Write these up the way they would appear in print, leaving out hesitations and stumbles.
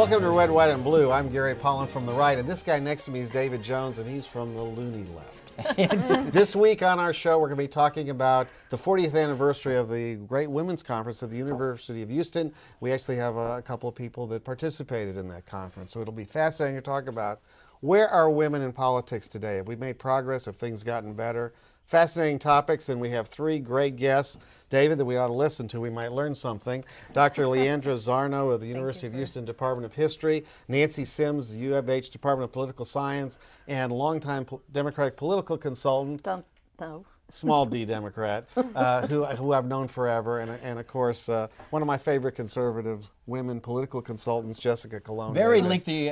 Welcome to Red, White, and Blue. I'm Gary Polland from the right, and this guy next to me is David Jones, and he's from the loony left. This week on our show, we're going to be talking about the 40th anniversary of the Great Women's Conference at the University of Houston. We actually have a couple of people that participated in that conference, so it'll be fascinating to talk about where are women in politics today. Have we made progress? Have things gotten better? Fascinating topics, and we have three great guests, David, that we ought to listen to. We might learn something. Dr. Leandra Zarnow of the University of Houston Department of History, Nancy Sims, the U of H Department of Political Science, and longtime Democratic political consultant. Don't know. Small D Democrat, who I've known forever, and of course, one of my favorite conservative women political consultants, Jessica Colon. Very lengthy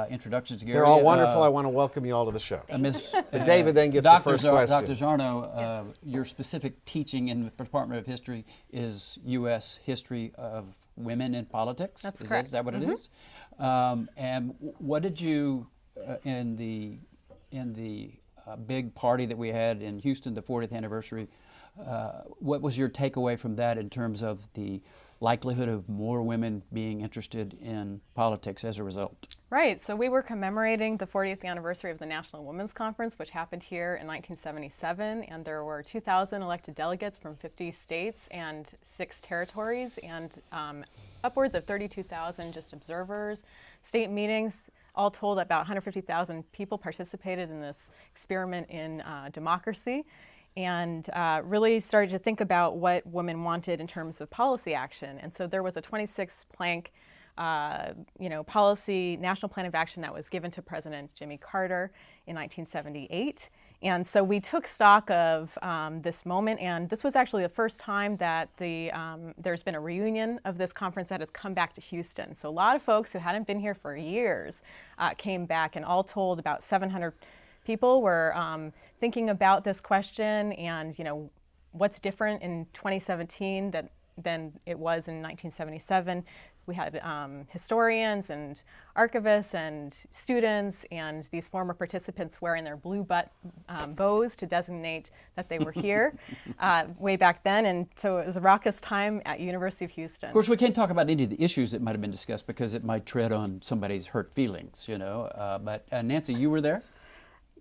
introductions, Gary. They're all wonderful. I want to welcome you all to the show. David then gets the first question. Dr. Zarnow, your specific teaching in the Department of History is U.S. history of women in politics. That's correct. Is that what it is? And what did you in the big party that we had in Houston, the 40th anniversary, what was your takeaway from that in terms of the likelihood of more women being interested in politics as a result? Right, so we were commemorating the 40th anniversary of the National Women's Conference, which happened here in 1977, and there were 2,000 elected delegates from 50 states and 6 territories, and upwards of 32,000 just observers. State meetings, all told, about 150,000 people participated in this experiment in democracy, and really started to think about what women wanted in terms of policy action. And so there was a 26-plank policy national plan of action that was given to President Jimmy Carter in 1978. And so we took stock of this moment, and this was actually the first time that there's been a reunion of this conference that has come back to Houston. So a lot of folks who hadn't been here for years came back, and all told about 700 people were thinking about this question and, what's different in 2017 than it was in 1977. We had historians and archivists and students and these former participants wearing their blue bows to designate that they were here way back then. And so it was a raucous time at University of Houston. Of course, we can't talk about any of the issues that might have been discussed because it might tread on somebody's hurt feelings, But Nancy, you were there?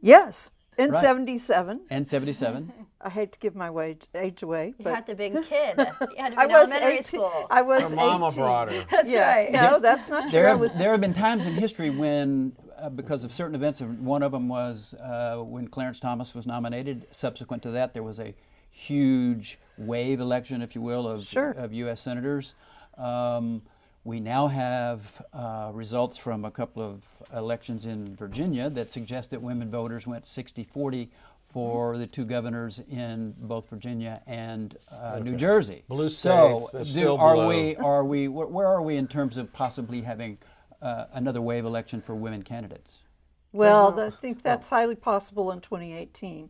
Yes, in Right. 77. And 77. I hate to give my age away, You but had to be a kid. You had to be I in was elementary 18. school. I was Her mama 18. brought her. That's right. No, that's not true. There I was have been times in history when, because of certain events, one of them was when Clarence Thomas was nominated. Subsequent to that, there was a huge wave election, if you will, of U.S. senators. We now have results from a couple of elections in Virginia that suggest that women voters went 60-40 for the 2 governors in both Virginia and New Jersey. Blue states, So, they're still blue. where are we in terms of possibly having another wave election for women candidates? Well, I think that's highly possible in 2018.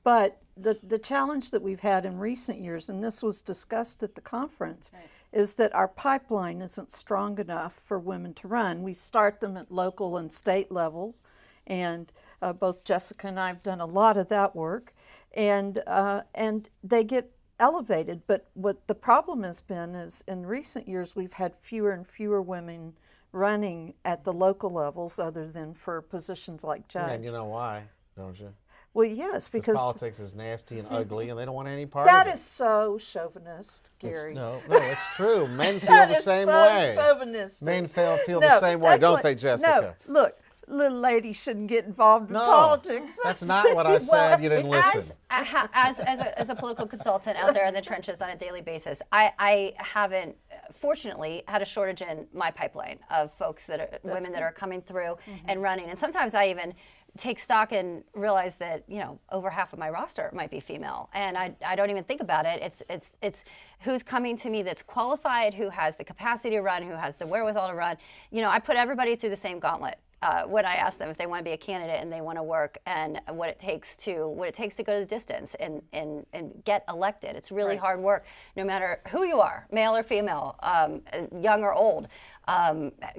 But the challenge that we've had in recent years, and this was discussed at the conference, is that our pipeline isn't strong enough for women to run. We start them at local and state levels, and both Jessica and I have done a lot of that work, and they get elevated. But what the problem has been is in recent years we've had fewer and fewer women running at the local levels other than for positions like judge. And you know why, don't you? Well, yes, because politics is nasty and ugly, and they don't want any part that of it. is so chauvinist, Gary. No, it's true. Men feel That the is same so way. chauvinistic. Men feel No, the same way, that's don't like- they, Jessica? No, look, little ladies shouldn't get involved in No, politics. that's not what I said. You didn't listen. As a political consultant out there in the trenches on a daily basis, I haven't, fortunately, had a shortage in my pipeline of folks women that are coming through and running. And sometimes I even take stock and realize that over half of my roster might be female, and I don't even think about it. It's who's coming to me that's qualified, who has the capacity to run, who has the wherewithal to run. I put everybody through the same gauntlet when I ask them if they want to be a candidate and they want to work, and what it takes to go the distance and get elected. It's really hard work, no matter who you are, male or female, young or old.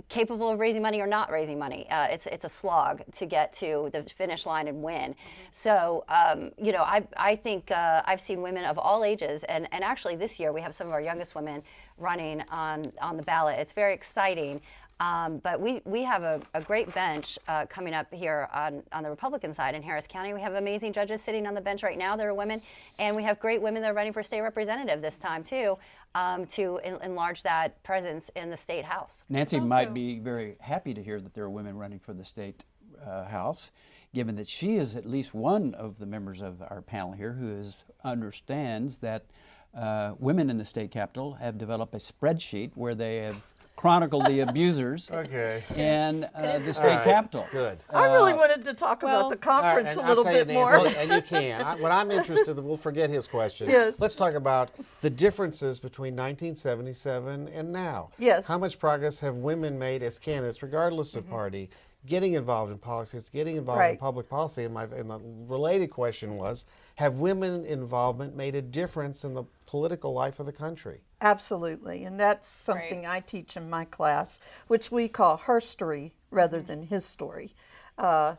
Capable of raising money or not raising money. It's a slog to get to the finish line and win. So, I think I've seen women of all ages, and actually this year we have some of our youngest women running on the ballot. It's very exciting. But we have a great bench coming up here on the Republican side in Harris County. We have amazing judges sitting on the bench right now that are women, and we have great women that are running for state representative this time too, to enlarge that presence in the state house. Nancy might be very happy to hear that there are women running for the state house, given that she is at least one of the members of our panel here who understands that women in the state capitol have developed a spreadsheet where they have chronicled the abusers in the state capitol. Good. I really wanted to talk about the conference and a little I'll tell bit you, more. Nancy, and you can. What I'm interested in, we'll forget his question. Yes. Let's talk about the differences between 1977 and now. Yes. How much progress have women made as candidates, regardless of party, getting involved in politics, getting involved in public policy? And the related question was, have women involvement made a difference in the political life of the country? Absolutely, and that's something I teach in my class, which we call her story rather than his story.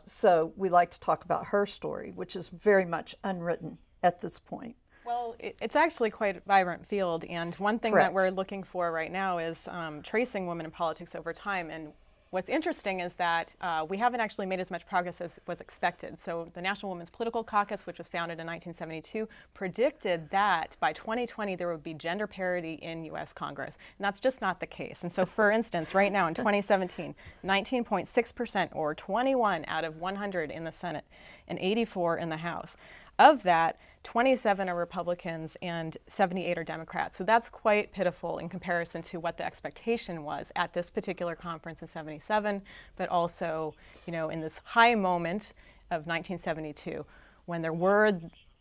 So we like to talk about her story, which is very much unwritten at this point. Well, it's actually quite a vibrant field, and one thing that we're looking for right now is tracing women in politics over time. And what's interesting is that we haven't actually made as much progress as was expected. So the National Women's Political Caucus, which was founded in 1972, predicted that by 2020 there would be gender parity in U.S. Congress. And that's just not the case. And so, for instance, right now in 2017, 19.6%, or 21 out of 100 in the Senate and 84 in the House. Of that, 27 are Republicans and 78 are Democrats. So that's quite pitiful in comparison to what the expectation was at this particular conference in 77, but also, in this high moment of 1972, when there were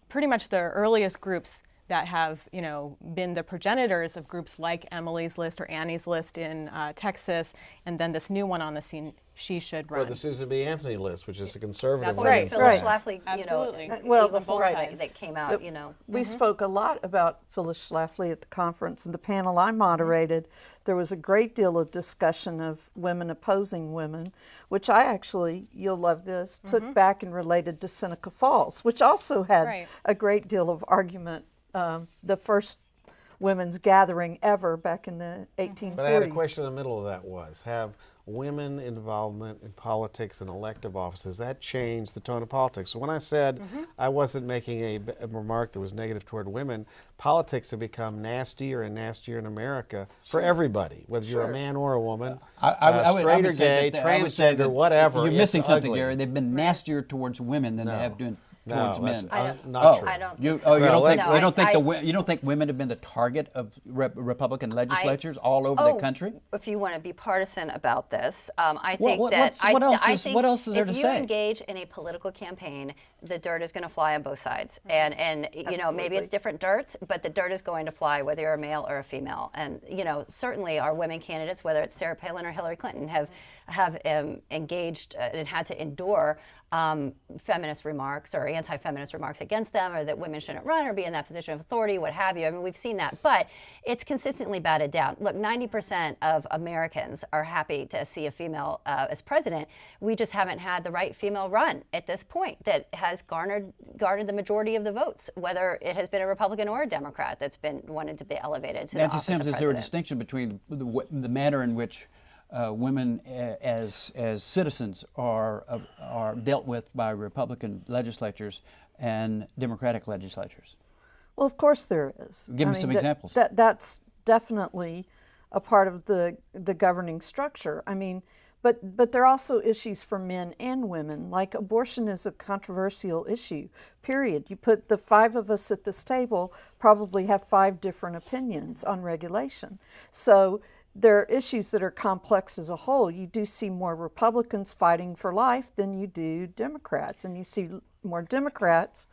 pretty much the earliest groups that have, been the progenitors of groups like Emily's List or Annie's List in Texas, and then this new one on the scene, She Should Run. Or the Susan B. Anthony list, which is a conservative. That's right. Phyllis Schlafly, Absolutely. Eagle Foresight that came out, We spoke a lot about Phyllis Schlafly at the conference, and the panel I moderated, there was a great deal of discussion of women opposing women, which I actually, you'll love this, took back and related to Seneca Falls, which also had a great deal of argument. The first women's gathering ever back in the 1840s. But I had a question in the middle of that was, have women involvement in politics and elective offices, that changed the tone of politics? So when I said I wasn't making a remark that was negative toward women, politics have become nastier and nastier in America for everybody, whether you're a man or a woman, straight or gay, transgender, whatever. You're missing something, ugly. Gary. They've been nastier towards women than they have been towards men. Not true. I don't You think so. you don't think women have been the target of Republican legislatures all over the country? If you want to be partisan about this, I think What else is there to say? If you engage in a political campaign, the dirt is going to fly on both sides, and maybe it's different dirt, but the dirt is going to fly whether you're a male or a female. And certainly our women candidates, whether it's Sarah Palin or Hillary Clinton, have engaged and had to endure feminist remarks or anti-feminist remarks against them, or that women shouldn't run or be in that position of authority, what have you. I mean, we've seen that, but it's consistently batted down. Look, 90% of Americans are happy to see a female as president. We just haven't had the right female run at this point that has garnered the majority of the votes, whether it has been a Republican or a Democrat that's been wanted to be elevated to the office of Nancy Sims, is there a president. distinction between the manner in which women as citizens are dealt with by Republican legislatures and Democratic legislatures? Well, of course there is. Give me some examples. That's definitely a part of the governing structure. I mean, but there are also issues for men and women, like abortion is a controversial issue, period. You put the five of us at this table, probably have 5 different opinions on regulation. So there are issues that are complex as a whole. You do see more Republicans fighting for life than you do Democrats, and you see more Democrats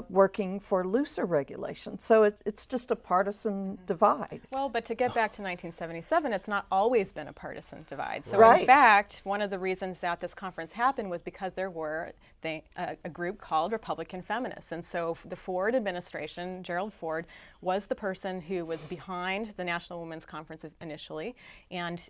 working for looser regulation. So it's just a partisan divide. Well, but to get back to 1977, it's not always been a partisan divide. So Right. in fact, one of the reasons that this conference happened was because there were a group called Republican Feminists. And so the Ford administration, Gerald Ford, was the person who was behind the National Women's Conference initially, and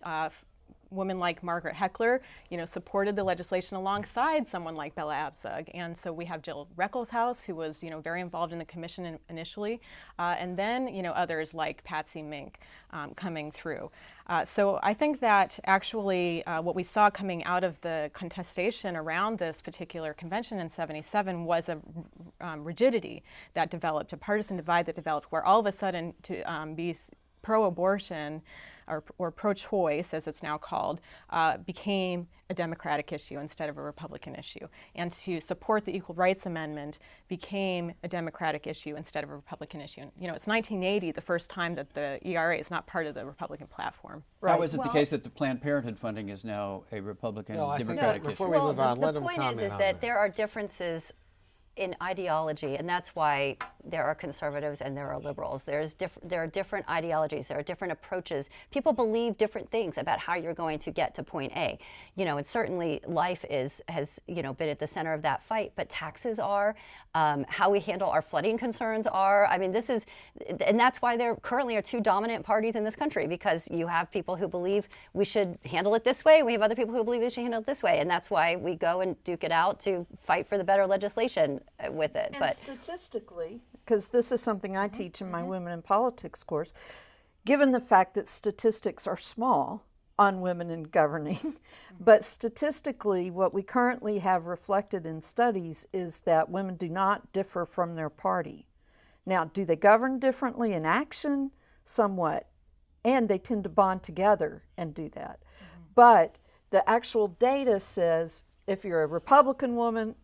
women like Margaret Heckler, supported the legislation alongside someone like Bella Abzug. And so we have Jill Reckleshouse, who was, very involved in the commission initially, and then, others like Patsy Mink coming through. So I think that actually what we saw coming out of the contestation around this particular convention in '77 was a rigidity that developed, a partisan divide that developed, where all of a sudden to be pro-abortion or pro-choice, as it's now called, became a Democratic issue instead of a Republican issue. And to support the Equal Rights Amendment became a Democratic issue instead of a Republican issue. And, it's 1980, the first time that the ERA is not part of the Republican platform. How is it the case that the Planned Parenthood funding is now a Republican Democratic issue? Before we move on, let him comment on that. The point is that there are differences in ideology, and that's why there are conservatives and there are liberals. There are different ideologies, there are different approaches. People believe different things about how you're going to get to point A. And certainly life has been at the center of that fight, but taxes are, how we handle our flooding concerns are. I mean, and that's why there currently are two dominant parties in this country, because you have people who believe we should handle it this way, and we have other people who believe we should handle it this way, and that's why we go and duke it out to fight for the better legislation with it. And statistically, because this is something I teach in my Women in Politics course, given the fact that statistics are small on women in governing, but statistically what we currently have reflected in studies is that women do not differ from their party. Now, do they govern differently in action? Somewhat. And they tend to bond together and do that. But the actual data says if you're a Republican woman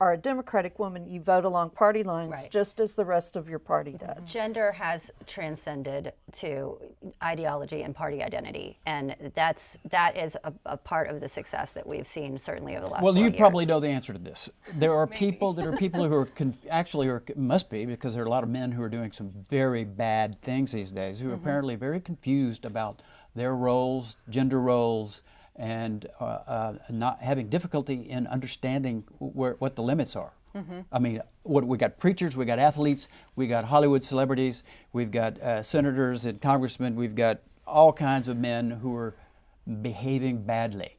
or a Democratic woman, you vote along party lines just as the rest of your party does. Gender has transcended to ideology and party identity, and that is a part of the success that we've seen certainly over the last 4 years. Well, you probably know the answer to this. There are people who are must be, because there are a lot of men who are doing some very bad things these days, who are apparently very confused about their roles, gender roles, and not having difficulty in understanding what the limits are. I mean, we got preachers, we got athletes, we got Hollywood celebrities, we've got senators and congressmen, we've got all kinds of men who are behaving badly,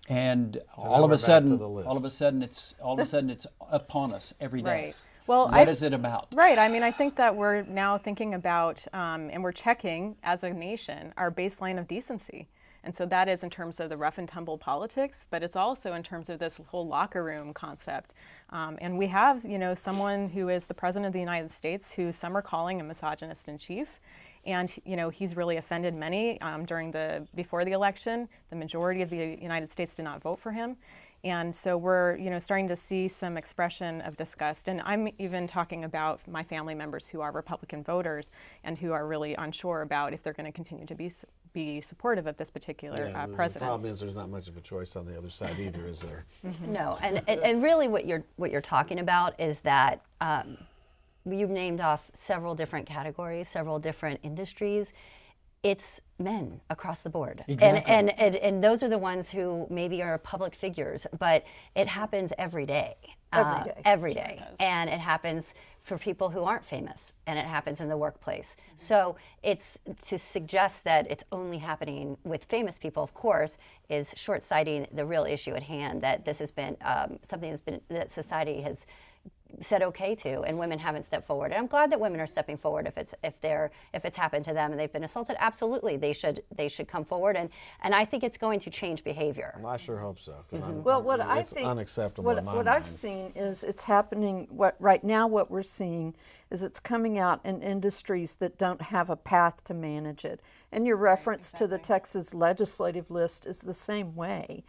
and all of a sudden it's upon us every day. Right. Well, what is it about? Right. I mean, I think that we're now thinking about and we're checking as a nation our baseline of decency. And so that is in terms of the rough and tumble politics, but it's also in terms of this whole locker room concept. And we have, someone who is the President of the United States who some are calling a misogynist in chief. And, he's really offended many before the election. The majority of the United States did not vote for him. And so we're, starting to see some expression of disgust. And I'm even talking about my family members who are Republican voters and who are really unsure about if they're going to continue to be supportive of this particular president. The problem is there's not much of a choice on the other side either, is there? No, and really what you're talking about is that you've named off several different categories, several different industries. It's men across the board. Exactly. And those are the ones who maybe are public figures, but it happens every day. Every day. And it happens for people who aren't famous, and it happens in the workplace. So it's to suggest that it's only happening with famous people, of course, is short-sighting the real issue at hand, that this has been something that society has said okay to, and women haven't stepped forward. And I'm glad that women are stepping forward if it's happened to them and they've been assaulted. Absolutely, they should come forward, and I think it's going to change behavior. Well, I sure hope so. It's unacceptable in my what mind. I've seen is it's happening. Right now, what we're seeing is it's coming out in industries that don't have a path to manage it. And your reference to the Texas legislative list is the same way.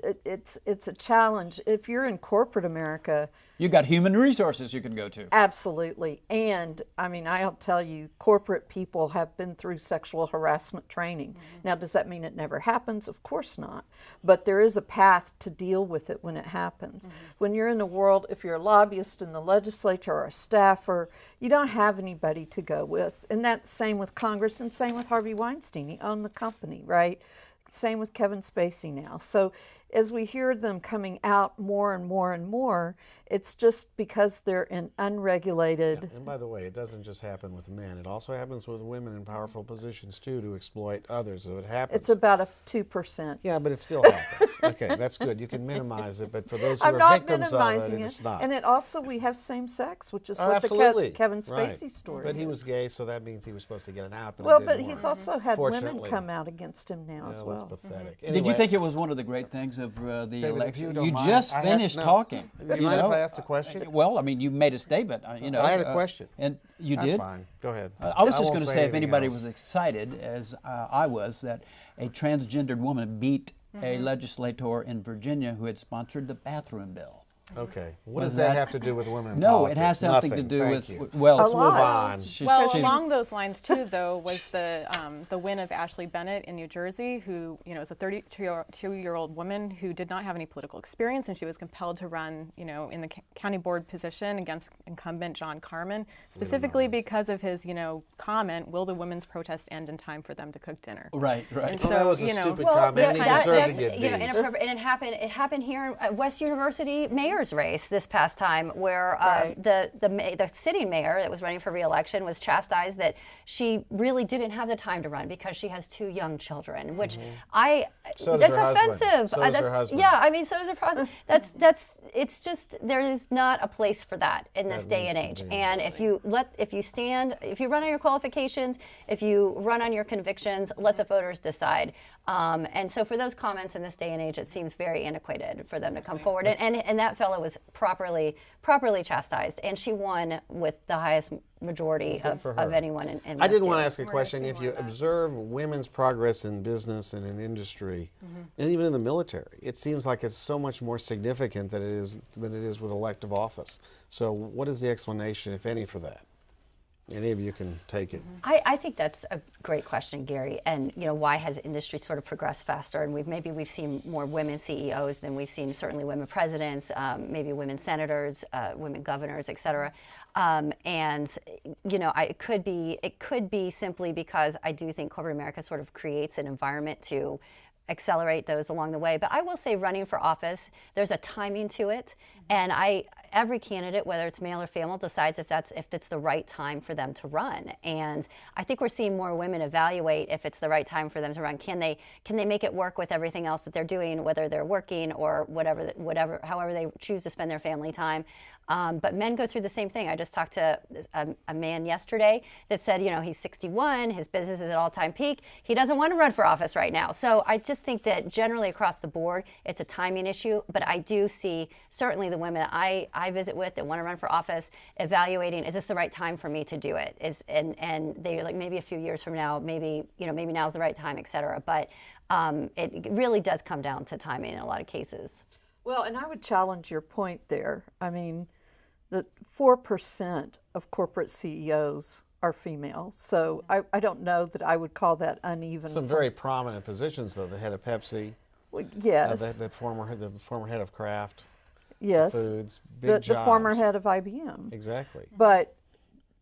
It's a challenge. If you're in corporate America, you got human resources you can go to. Absolutely. And I mean, I'll tell you, corporate people have been through sexual harassment training. Now, does that mean it never happens? Of course not. But there is a path to deal with it when it happens. When you're in the world, if you're a lobbyist in the legislature or a staffer, you don't have anybody to go with. And that's same with Congress and same with Harvey Weinstein. He owned the company, right? Same with Kevin Spacey now. So as we hear them coming out more and more and more, It's just because they're in unregulated. And by the way, it doesn't just happen with men. It also happens with women in powerful positions too, to exploit others. So it happens. It's about a 2%. Yeah, but it still happens. Okay, that's good. You can minimize it, but for those who I'm are not victims of minimizing it, it's not. And it also, we have same sex, which is Oh, what the absolutely. Kevin Right. Spacey story But he is. was gay, so that means he was supposed to get an out. But Well, it but didn't he's work. also had women Fortunately. come out against him now as Well, that's well. pathetic. Did you Anyway, think it was one of the great things of the David, if election? you don't mind, just I had- finished no. talking. Do you mind if I asked a question? Well, I mean, you made a statement. You know, I had a question. and you That's did. fine. Go ahead. I was just won't going to say say, if anything anybody else. was excited, as I was, that a transgendered woman beat a legislator in Virginia who had sponsored the bathroom bill. Okay. What Was does that that- have to do with women in No, politics? it has nothing to Nothing. do Thank with. you. Well, Let's A move lot. on. Well, she's- along those lines too, though, was the win of Ashley Bennett in New Jersey, who is a 32-year-old woman who did not have any political experience, and she was compelled to run, in the county board position against incumbent John Carmen, specifically because of his, comment, "Will the women's protest end in time for them to cook dinner?" Right. And Well, that was a stupid comment. yeah, He that- deserved to that's, get beat. inappropriate, and it happened here at West University mayor's race this past time, where Right. the sitting mayor that was running for re-election was chastised that she really didn't have the time to run because she has 2 young children, which So does that's her husband. offensive. So does her That's- husband. Yeah, I mean, so does her husband. It's just, there is not a place for that in this That day and needs age. to be. And if you run on your qualifications, if you run on your convictions, let the voters decide. And so for those comments in this day and age, it seems very antiquated for them to come forward. And that fellow was properly chastised, and she won with the highest majority of for her. anyone in I did West want to U. ask a question. If you observe women's progress in business and in industry, and even in the military, it seems like it's so much more significant than it is with elective office. So what is the explanation, if any, for that? Any of you can take it. I think that's a great question, Gary. And why has industry sort of progressed faster? And we've seen more women CEOs than we've seen certainly women presidents, maybe women senators, women governors, et cetera. It could be simply because I do think corporate America sort of creates an environment to accelerate those along the way. But I will say, running for office, there's a timing to it, and every candidate, whether it's male or female, decides if it's the right time for them to run. And I think we're seeing more women evaluate if it's the right time for them to run. Can they make it work with everything else that they're doing, whether they're working or however they choose to spend their family time. But men go through the same thing. I just talked to a man yesterday that said, he's 61, his business is at all-time peak. He doesn't want to run for office right now. So I just think that generally across the board, it's a timing issue. But I do see certainly the women I visit with that want to run for office evaluating, is this the right time for me to do it? And they're like, maybe a few years from now, maybe now's the right time, et cetera. But it really does come down to timing in a lot of cases. Well, and I would challenge your point there. I mean, the 4% of corporate CEOs are female. So I don't know that I would call that uneven. Some very prominent positions, though. The head of Pepsi, Yes. the former head of Kraft, Yes. Foods, big The jobs. former head of IBM. Exactly. But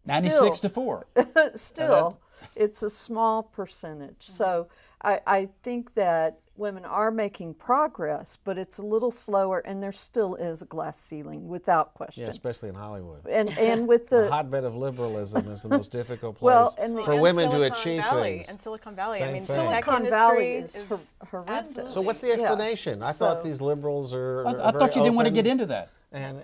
96 to 4. still, it's a small percentage. So I think that women are making progress, but it's a little slower, and there still is a glass ceiling, without question. Yeah, especially in Hollywood. And with The the hotbed of liberalism is the most difficult place Well, and for and women to Silicon achieve Valley, things. And Silicon Valley. Same I mean, thing. the tech Silicon Valley industry is horrendous. absolutely- So what's the Yeah. explanation? I thought So- these liberals are. I very thought you didn't want to open get into that. And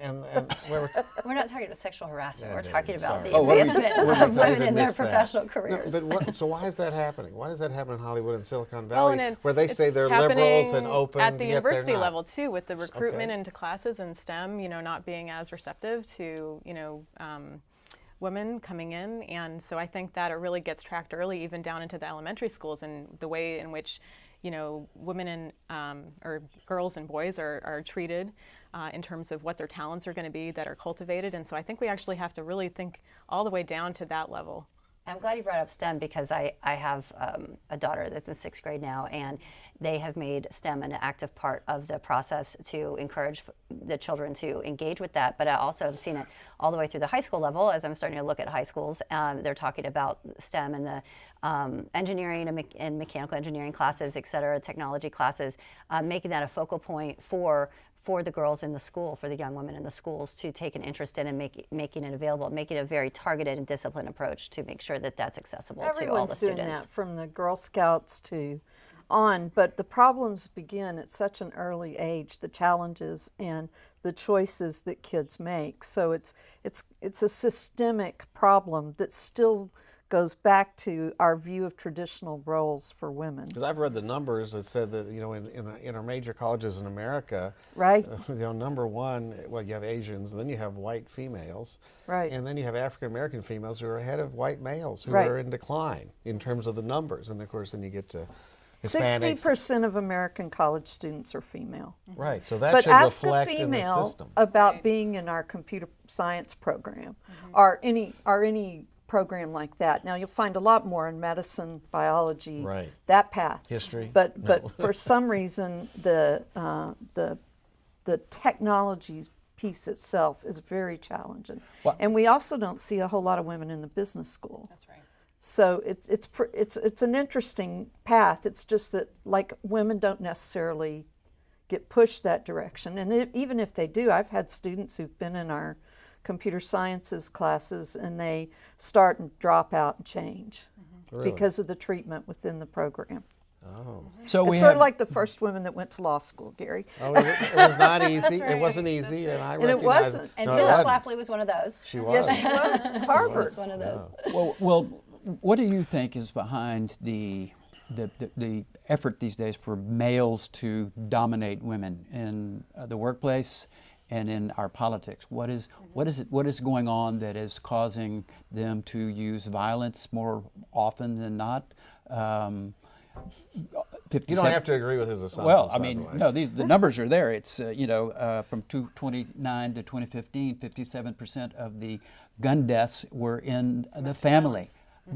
we're We're not talking about sexual harassment. Yeah, We're David, talking about sorry. the Oh, what were you- advancement We're of women even in their missed that. professional No, careers. but so why is that happening? Why does that happen in Hollywood and Silicon Well, Valley, and where they say it's they're liberals and happening open, at the yet they're university not? level too, with the recruitment Okay. into classes in STEM, not being as receptive to women coming in, and so I think that it really gets tracked early, even down into the elementary schools, and the way in which women and or girls and boys are treated in terms of what their talents are going to be that are cultivated. And so I think we actually have to really think all the way down to that level. I'm glad you brought up STEM, because I have a daughter that's in 6th grade now, and they have made STEM an active part of the process to encourage the children to engage with that. But I also have seen it all the way through the high school level. As I'm starting to look at high schools, they're talking about STEM and the engineering and mechanical engineering classes, et cetera, technology classes, making that a focal point for for the girls in the school, for the young women in the schools to take an interest in and making it available, making a very targeted and disciplined approach to make sure that that's accessible to all the Everyone's doing students. that, from the Girl Scouts to on, but the problems begin at such an early age, the challenges and the choices that kids make. So it's a systemic problem that still goes back to our view of traditional roles for women. Because I've read the numbers that said that, in our major colleges in America, Right. Number one, well, you have Asians, then you have white females, Right. and then you have African American females who are ahead of white males who Right. are in decline in terms of the numbers. And of course, then you get to Hispanics. 60% of American college students are female. Right, so that But should ask a reflect in the female system. about being in our computer science program or any program like that. Now you'll find a lot more in medicine, biology, Right. that path. History. But for some reason the technology piece itself is very challenging. Well- And we also don't see a whole lot of women in the business school. That's right. So it's an interesting path. It's just that, like, women don't necessarily get pushed that direction. And even if they do, I've had students who've been in our computer sciences classes and they start and drop out and change Really? because of the treatment within the program. Oh. So we It's sort have of like the first women that went to law school, Gary. Oh, it was not easy. It wasn't easy, and I it recognize wasn't. And No, it Phyllis wasn't. Schlafly was one of those. She was. Yes, she was. Harvard. Was one of those. well, what do you think is behind the effort these days for males to dominate women in the workplace and in our politics? What is going on that is causing them to use violence more often than not? 57 You don't have to agree with his assumptions. Well, I by mean, the way. no, the numbers are there. It's, from 2009 to 2015, 57% of the gun deaths were in the family,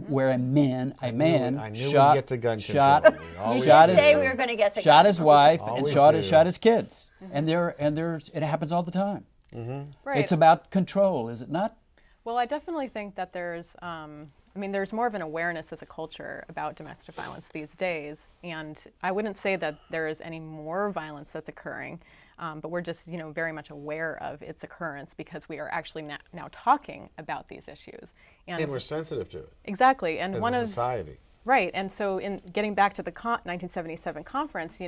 where a man I knew we'd shot, get to gun shot, control. We always shot do. his, Say we were going to get to shot gun. his wife and Always shot do. his kids. And it happens all the time. Right. It's about control, is it not? Well, I definitely think that there's more of an awareness as a culture about domestic violence these days, and I wouldn't say that there is any more violence that's occurring, but we're just, very much aware of its occurrence because we are actually now talking about these issues. And we're sensitive to it Exactly, and as one a of society. Right, and so in getting back to the 1977 conference,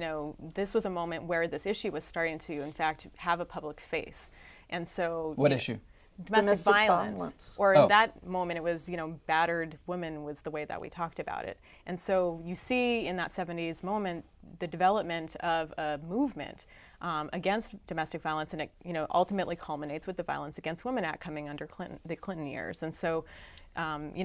this was a moment where this issue was starting to, in fact, have a public face, and so What issue? Domestic violence. Or Oh. in that moment, it was, battered women was the way that we talked about it. And so you see in that 70s moment the development of a movement against domestic violence, and it, ultimately culminates with the Violence Against Women Act coming under the Clinton years. And so,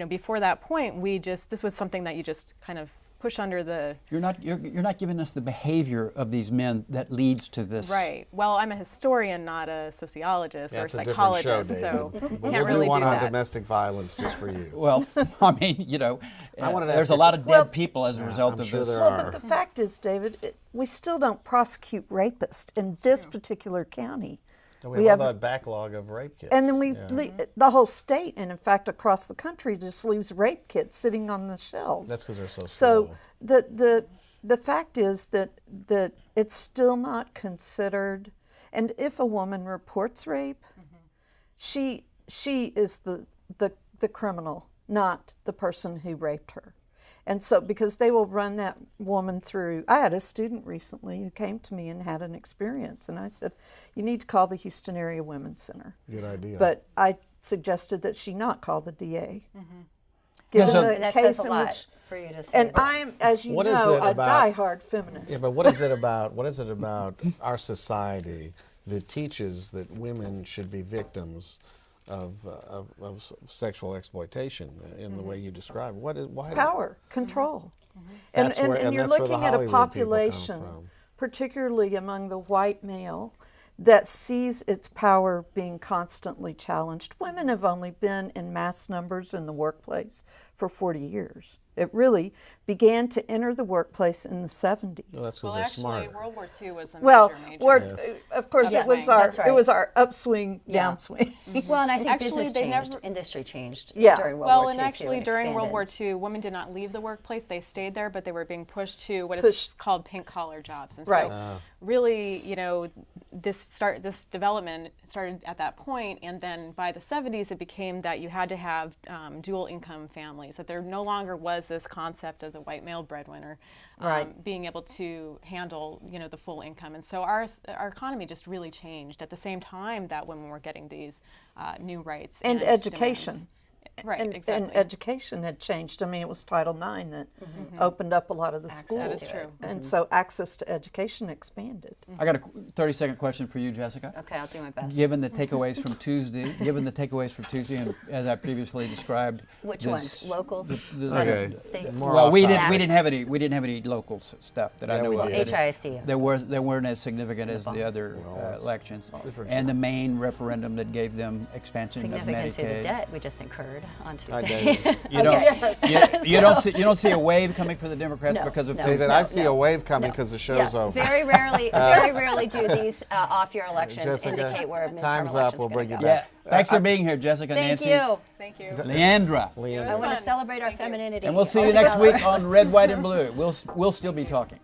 before that point, this was something that you just kind of push under the... You're not giving us the behavior of these men that leads to this. Right. Well, I'm a historian, not a sociologist or That's a different show, psychologist, David. so But can't we'll really do one do on that. domestic violence just for you. Well, I mean, I wanted to there's ask a you- lot of dead Well, people as a result I'm of sure this. there Well, are. but the fact is, David, we still don't prosecute rapists in this particular county. We have that backlog of rape kits. And then Yeah. the whole state, and in fact across the country, just leaves rape kits sitting on the shelves. That's because they're so So slow. the fact is that it's still not considered. And if a woman reports rape, she is the criminal, not the person who raped her. And so, because they will run that woman through. I had a student recently who came to me and had an experience, and I said, you need to call the Houston Area Women's Center. Good idea. But I suggested that she not call the DA. Yeah, Given so- the That case says a in lot which, for you to say. and I'm, as you What is know, it a about- diehard feminist. Yeah, but what is it about our society that teaches that women should be victims of sexual exploitation in the way you describe? Why? Power, control. That's And, where- and and you're that's where the looking at a Hollywood people come population, from. particularly among the white male, that sees its power being constantly challenged. Women have only been in mass numbers in the workplace for 40 years. It really began to enter the workplace in the 70s. Well, that's because Well, they're actually, smart. World War II was a Well, major. of course, Yeah. it was That's our right. it was our upswing, Yeah. downswing. Well, and I think Actually, business they changed, never- industry changed Yeah. during World Well, War II and too, actually during World War expanded. II, women did not leave the workplace; they stayed there, but they were being pushed to what is Pushed. called pink-collar jobs. And Right. so, really, this development started at that point, and then by the 70s, it became that you had to have dual income families. That there no longer was this concept of the white male breadwinner Right. being able to handle the full income, and so our economy just really changed at the same time that women were getting these new rights And education. demands. Right, And exactly. education had changed. I mean, it was Title IX that opened up a lot of the schools. That is true. And so access to education expanded. I got a 30-second question for you, Jessica. Okay, I'll do my best. Given the takeaways from Tuesday, and as I previously described, Which this- ones? Locals? Okay. State? More Well, off we topic. didn't have any local stuff that I Yeah, know we of. did. HISD. They weren't as significant as the other elections, different and the main referendum that gave them expansion of Significant to the Medicaid. debt we just incurred on Hi, Tuesday. David. You don't, Yes. you don't see a wave coming for the Democrats No, because of no. Tuesday. David, I see a wave coming because the show's over. Very rarely do these off-year elections Jessica, indicate where midterm time's up. elections We'll gonna bring you go. back. Yeah. Thanks for being here, Jessica, Thank Nancy, you. Thank you. Leandra. I Leandra. want to Fun. celebrate our Thank you. femininity. And we'll see all you next together. week on Red, White, and Blue. We'll still be talking.